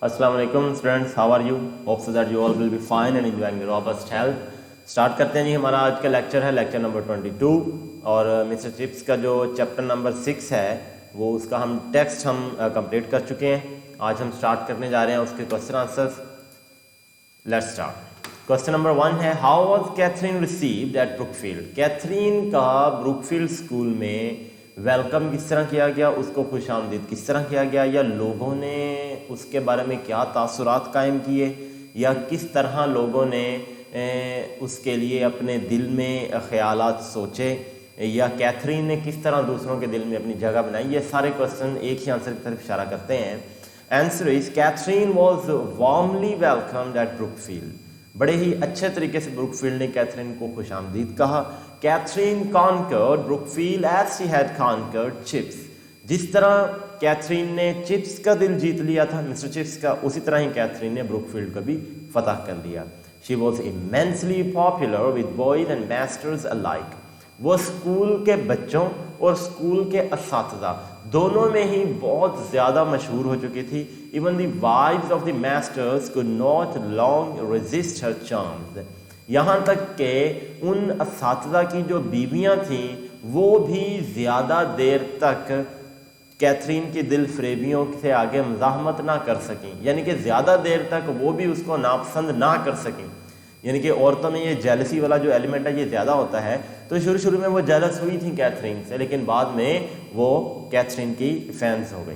अस्सलाम वालेकुम students, how are you? Hope so that you all will be fine and enjoying robust health. Start करते हैं जी। हमारा आज का लेक्चर है लेक्चर नंबर 22 और मिस्टर चिप्स का जो चैप्टर नंबर 6 है वो उसका हम टेक्स्ट कंप्लीट कर चुके हैं। आज हम स्टार्ट करने जा रहे हैं उसके question answers. Let's start. Question number 1 है, how was Catherine received at Brookfield? Catherine का ब्रुकफील्ड स्कूल में वेलकम किस तरह किया गया, उसको खुश आमदीद किस तरह किया गया, या लोगों ने उसके बारे में क्या तासुरात कायम किए, या किस तरह लोगों ने उसके लिए अपने दिल में ख़यालात सोचे, या कैथरीन ने किस तरह दूसरों के दिल में अपनी जगह बनाई। ये सारे क्वेश्चन एक ही आंसर की तरफ इशारा करते हैं। Answer is Catherine was warmly welcomed at Brookfield. बड़े ही अच्छे तरीके से ब्रुकफील्ड ने कैथरीन को खुश आमदीद कहा। Catherine conquered Brookfield as she had conquered Chips. जिस तरह कैथरीन ने चिप्स का दिल जीत लिया था मिस्टर चिप्स का, उसी तरह ही कैथरीन ने ब्रुकफील्ड को भी फतह कर लिया। She was immensely popular with boys and masters alike. वो स्कूल के बच्चों और स्कूल के असातिज़ा दोनों में ही बहुत ज़्यादा मशहूर हो चुकी थी। Even the wives of the masters could not long resist her charms. यहाँ तक कि उन असातिज़ा की जो बीवियाँ थीं वो भी ज़्यादा देर तक कैथरीन की दिल फरेबियों से आगे मज़ाहमत ना कर सकें, यानी कि ज़्यादा देर तक वो भी उसको नापसंद ना कर सकें। यानी कि औरतों में ये जेलसी वाला जो एलिमेंट है ये ज़्यादा होता है। तो शुरू में वो जेलस हुई थी कैथरीन से, लेकिन बाद में वो कैथरीन की फैंस हो गई।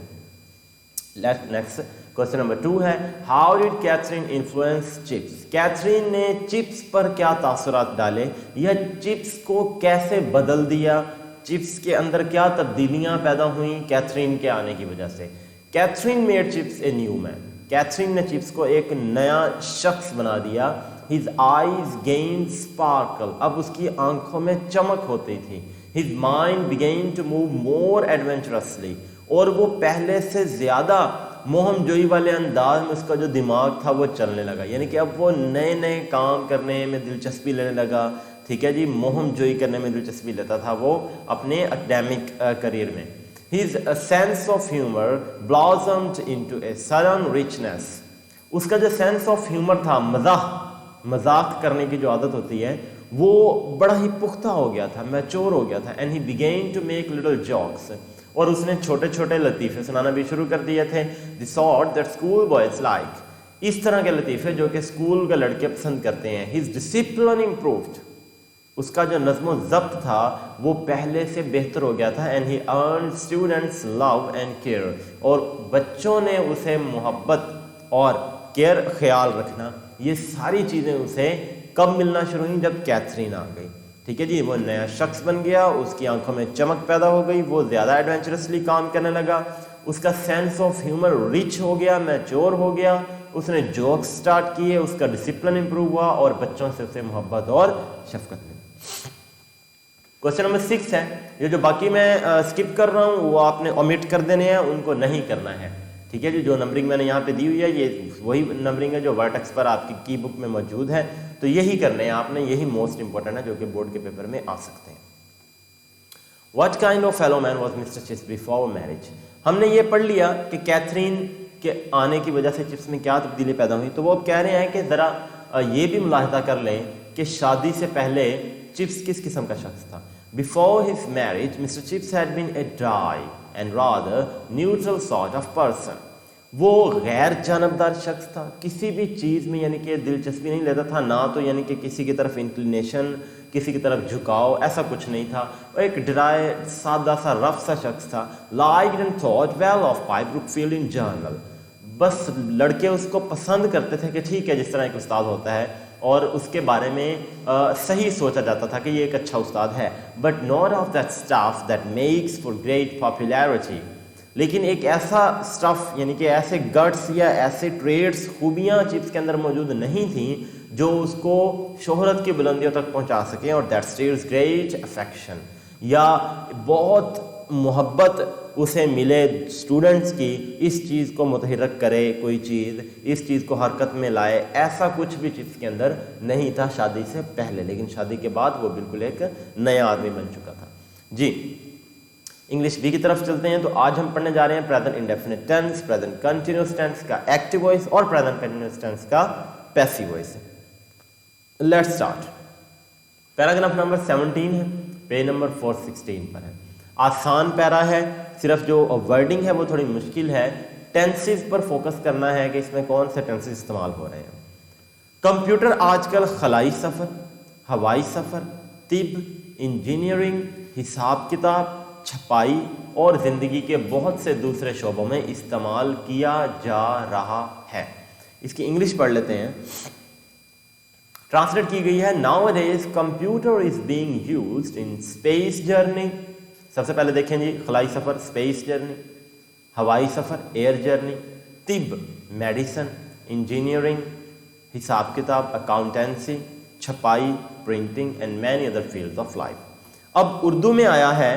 नेक्स्ट क्वेश्चन नंबर 2 है, how did Catherine influence Chips? Catherine ने चिप्स पर क्या तासुरात डाले, या चिप्स को कैसे बदल दिया, चिप्स के अंदर क्या तब्दीलियां पैदा हुई कैथरीन के आने की वजह से। Catherine made Chips a new man. Catherine ने चिप्स को एक नया शख्स बना दिया। His eyes gained sparkle। अब उसकी आंखों में चमक होती थी। His mind began to move more adventurously। और वो पहले से ज़्यादा मोहम जोई वाले अंदाज में उसका जो दिमाग था वो चलने लगा। यानी कि अब वो नए नए काम करने में दिलचस्पी लेने लगा। ठीक है जी, मोहम जोई करने में दिलचस्पी लेता था वो अपने एकेडमिक करियर में। His sense of humor blossomed into a sudden richness। उसका जो सेंस ऑफ ह्यूमर था, मजाक करने की जो आदत होती है, वो बड़ा ही पुख्ता हो गया था, मैच्योर हो गया था। And he began to make little jokes. और उसने छोटे छोटे लतीफ़े सुनाना भी शुरू कर दिए थे। The sort that school boys like. इस तरह के लतीफ़े जो कि स्कूल के लड़के पसंद करते हैं। His discipline improved. उसका जो नज़्म ज़ब्त था वो पहले से बेहतर हो गया था। And he earn students love and care. और बच्चों ने उसे मोहब्बत और केयर, ख्याल रखना, ये सारी चीज़ें उसे कब मिलना शुरू हुई? जब कैथरीन आ गई। ठीक है जी, वो नया शख्स बन गया, उसकी आंखों में चमक पैदा हो गई, वो ज़्यादा एडवेंचरसली काम करने लगा, उसका सेंस ऑफ ह्यूमर रिच हो गया, मैच्योर हो गया, उसने जोक्स स्टार्ट किए, उसका डिसिप्लिन इंप्रूव हुआ और बच्चों से उसे मोहब्बत और शफकत मिली। क्वेश्चन नंबर 6 है, ये जो बाकी मैं स्किप कर रहा हूँ वो आपने ओमिट कर देने हैं, उनको नहीं करना है। ठीक है जी, जो नंबरिंग मैंने यहाँ पे दी हुई है ये वही नंबरिंग है जो वर्टेक्स पर आपकी की बुक में मौजूद है, तो यही करने हैं आपने, यही मोस्ट इंपॉर्टेंट है जो कि बोर्ड के पेपर में आ सकते हैं। What kind of fellow man was mister chips before marriage? हमने ये पढ़ लिया कि कैथरीन के आने की वजह से चिप्स में क्या तब्दीली पैदा हुई। तो वो अब कह रहे हैं कि ज़रा ये भी मुलाहिदा कर लें कि शादी से पहले चिप्स किस किस्म का शख्स था। Before his marriage Mr Chips had been a dry and rather neutral sort of person. वो गैर जानबदार शख्स था, किसी भी चीज़ में यानी कि दिलचस्पी नहीं लेता था, ना तो यानी कि किसी की तरफ इंक्लिनेशन, किसी की तरफ झुकाव, ऐसा कुछ नहीं था। वो एक ड्राई, सादा सा, रफ सा शख्स था। Like and thought well of by Brookfield in general. बस लड़के उसको पसंद करते थे कि ठीक है, जिस तरह एक उस्ताद होता है और उसके बारे में सही सोचा जाता था कि ये एक अच्छा उस्ताद है। But not of that staff that makes for great popularity. लेकिन एक ऐसा स्टफ यानी कि ऐसे गट्स या ऐसे ट्रेड्स, खूबियाँ चिप्स के अंदर मौजूद नहीं थी जो उसको शोहरत की बुलंदियों तक पहुंचा सकें। और दैट स्टीयर्स ग्रेट अफेक्शन, या बहुत मोहब्बत उसे मिले स्टूडेंट्स की, इस चीज़ को मुतहर्रिक करे, कोई चीज़ इस चीज़ को हरकत में लाए, ऐसा कुछ भी चिप्स के अंदर नहीं था शादी से पहले। लेकिन शादी के बाद वो बिल्कुल एक नया आदमी बन चुका था जी। इंग्लिश बी की तरफ चलते हैं। तो आज हम पढ़ने जा रहे हैं present indefinite tense, present continuous tense का एक्टिव वॉइस और प्रेजेंट कंटिन्यूअस टेंस का passive voice. Let's start. Paragraph number 17 है, पेज नंबर 416 पर है। आसान पैरा है, सिर्फ जो वर्डिंग है वो थोड़ी मुश्किल है। टेंसेस पर फोकस करना है कि इसमें कौन से टेंसेस इस्तेमाल हो रहे हैं। कंप्यूटर आजकल खलाई सफ़र, हवाई सफ़र, तिब, इंजीनियरिंग, हिसाब किताब, छपाई और ज़िंदगी के बहुत से दूसरे शोबों में इस्तेमाल किया जा रहा है। इसकी इंग्लिश पढ़ लेते हैं। ट्रांसलेट की गई है, nowadays computer is being used in space journey. सबसे पहले देखें जी, खलाई सफ़र स्पेस जर्नी, हवाई सफ़र एयर जर्नी, तिब मेडिसन, इंजीनियरिंग हिसाब किताब अकाउंटेंसी, छपाई printing and many other fields of life. अब उर्दू में आया है,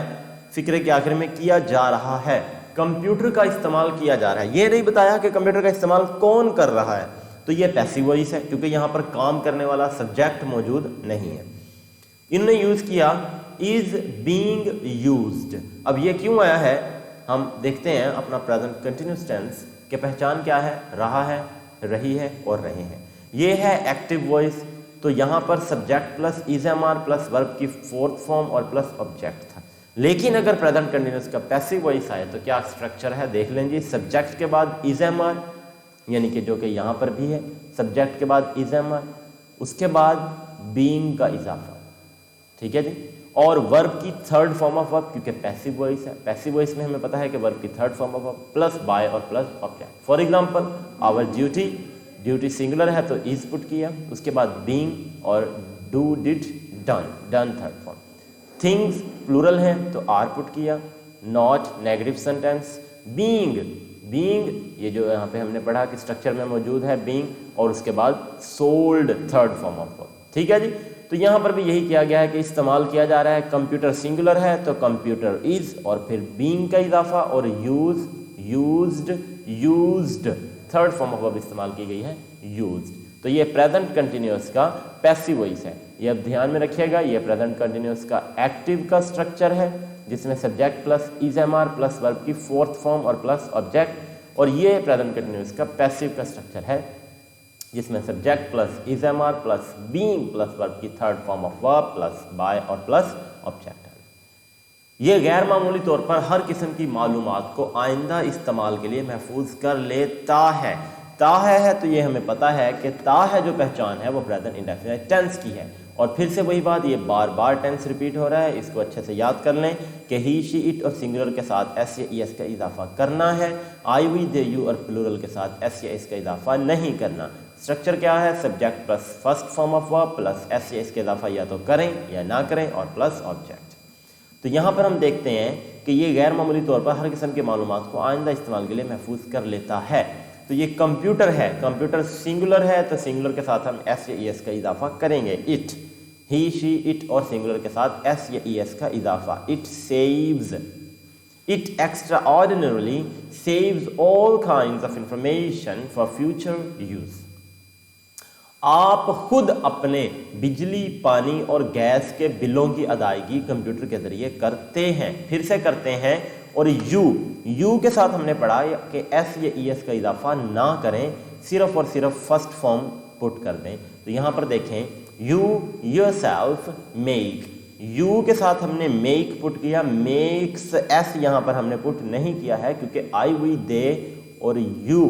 फिक्रे के आखिर में किया जा रहा है, कंप्यूटर का इस्तेमाल किया जा रहा है। ये नहीं बताया कि कंप्यूटर का इस्तेमाल कौन कर रहा है, तो ये पैसिव वॉइस है क्योंकि यहाँ पर काम करने वाला सब्जेक्ट मौजूद नहीं है। इन्होंने यूज़ किया इज बीइंग यूज्ड। अब ये क्यों आया है हम देखते हैं। अपना प्रेजेंट कंटिन्यूअस टेंस के पहचान क्या है, रहा है, रही है और रहे हैं। ये है एक्टिव वॉइस, तो यहाँ पर subject plus is am are plus verb की फोर्थ फॉर्म और प्लस ऑब्जेक्ट था। लेकिन अगर प्रेजेंट कंटिन्यूअस का पैसिव वॉइस आए तो क्या स्ट्रक्चर है देख लें जी। सब्जेक्ट के बाद इज एम आर, यानी कि जो कि यहाँ पर भी है, सब्जेक्ट के बाद इज एम आर, उसके बाद बीइंग का इजाफा, ठीक है जी, और वर्ब की थर्ड फॉर्म ऑफ वर्ब, क्योंकि पैसिव वॉइस है। पैसिव वॉइस में हमें पता है कि वर्ब की third form of verb plus by और plus object. For example our duty, duty singular है तो इज पुट किया, उसके बाद बीइंग और do did done, done third form. Things plural है तो आर पुट किया, not negative sentence, being, being ये जो यहाँ पे हमने पढ़ा कि स्ट्रक्चर में मौजूद है बीइंग, और उसके बाद sold third form of verb, ठीक है जी। तो यहाँ पर भी यही किया गया है कि इस्तेमाल किया जा रहा है, कंप्यूटर सिंगुलर है तो कंप्यूटर इज और फिर बीइंग का इजाफा और use, used, used third form of verb इस्तेमाल की गई है यूज्ड। तो ये प्रेजेंट कंटिन्यूअस का पैसिव वॉइस है। ये अब ध्यान में रखिएगा, ये प्रेजेंट कंटिन्यूअस का एक्टिव का स्ट्रक्चर है जिसमें subject plus is am are plus verb की फोर्थ फॉर्म और प्लस ऑब्जेक्ट, और ये प्रेजेंट कंटिन्यूअस का पैसिव का स्ट्रक्चर है जिसमें subject plus is am are plus being plus verb की third form of verb plus by और प्लस ऑब्जेक्ट है। ये गैर मामूली तौर पर हर किस्म की मालूमात को आइंदा इस्तेमाल के लिए महफूज कर लेता है। ता है तो ये हमें पता है कि ता है जो पहचान है वो प्रेजेंट इंडेफिनिट टेंस की है। और फिर से वही बात, ये बार बार टेंस रिपीट हो रहा है, इसको अच्छे से याद कर लें कि ही शी इट और सिंगुलर के साथ एस या ई एस का इजाफा करना है, आई वी दे यू और प्लूरल के साथ एस या एस का इजाफा नहीं करना। स्ट्रक्चर क्या है, subject plus first form of verb plus S या एस का इजाफा या तो करें या ना करें और प्लस ऑब्जेक्ट। तो यहाँ पर हम देखते हैं कि ये गैर मामूली तौर पर हर किस्म की मालूमात को आइंदा इस्तेमाल के लिए महफूज कर लेता है। तो ये कंप्यूटर है, कंप्यूटर सिंगुलर है तो सिंगुलर के साथ हम एस या ई एस का इजाफा करेंगे। इट, ही शी इट और सिंगुलर के साथ एस या ई एस का इजाफा। It saves, it extraordinarily saves all kinds of information for future use. आप खुद अपने बिजली, पानी और गैस के बिलों की अदायगी कंप्यूटर के जरिए करते हैं, फिर से करते हैं। और यू के साथ हमने पढ़ा कि एस या ई एस का इजाफा ना करें, सिर्फ और सिर्फ फर्स्ट फॉर्म पुट कर दें। तो यहाँ पर देखें, यू योरसेल्फ मेक, यू के साथ हमने मेक पुट किया, मेक्स एस यहाँ पर हमने पुट नहीं किया है क्योंकि आई वी दे और यू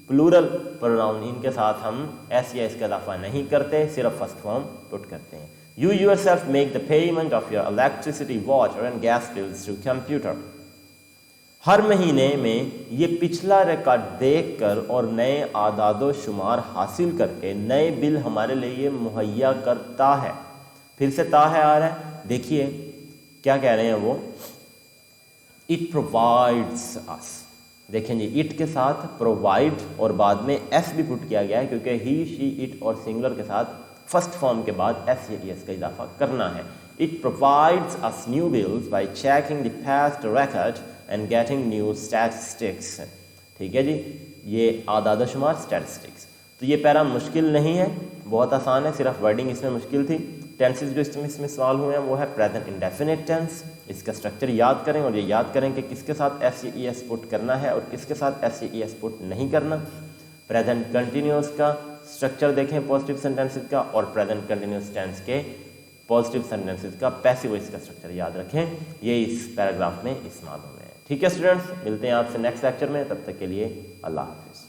प्लूरल प्रोनाउन इनके साथ हम एस या एस का इजाफा नहीं करते, सिर्फ फर्स्ट फॉर्म पुट करते हैं। You yourself make the payment of your electricity, water and gas bills through computer. हर महीने में ये पिछला रिकॉर्ड देखकर और नए आदादो शुमार हासिल करके नए बिल हमारे लिए मुहैया करता है। फिर से ता है आ रहा है, देखिए क्या कह रहे हैं वो, इट प्रोवाइड्स अस। देखें जी, इट के साथ प्रोवाइड और बाद में एस भी पुट किया गया है क्योंकि ही शी इट और सिंगुलर के साथ फर्स्ट फॉर्म के बाद एस या एस का इजाफा करना है। It provides us new bills bye checking the past record and getting new statistics. ठीक है जी, ये आदाद शुमार स्टैटिस्टिक्स। तो ये पैरा मुश्किल नहीं है, बहुत आसान है, सिर्फ वर्डिंग इसमें मुश्किल थी। ٹینسز جو اس میں سوال ہوئے ہیں وہ ہے پریزنٹ انڈیفینٹ ٹینس. اس کا اسٹرکچر یاد کریں اور یہ یاد کریں کہ کس کے ساتھ ایس ای ایس پٹ کرنا ہے اور کس کے ساتھ ایس ای ایس پٹ نہیں کرنا. پریزنٹ کنٹینیوس کا اسٹرکچر دیکھیں پازیٹیو سینٹینسز کا، اور پریزنٹ کنٹینیوس ٹینس کے پازیٹیو سینٹینسز کا پیسو وائس کا اسٹرکچر یاد رکھیں. یہ اس پیراگراف میں استعمال ہوئے ہیں. ٹھیک ہے اسٹوڈنٹس، ملتے ہیں آپ سے نیکسٹ لیکچر میں. تب تک کے لیے اللہ حافظ.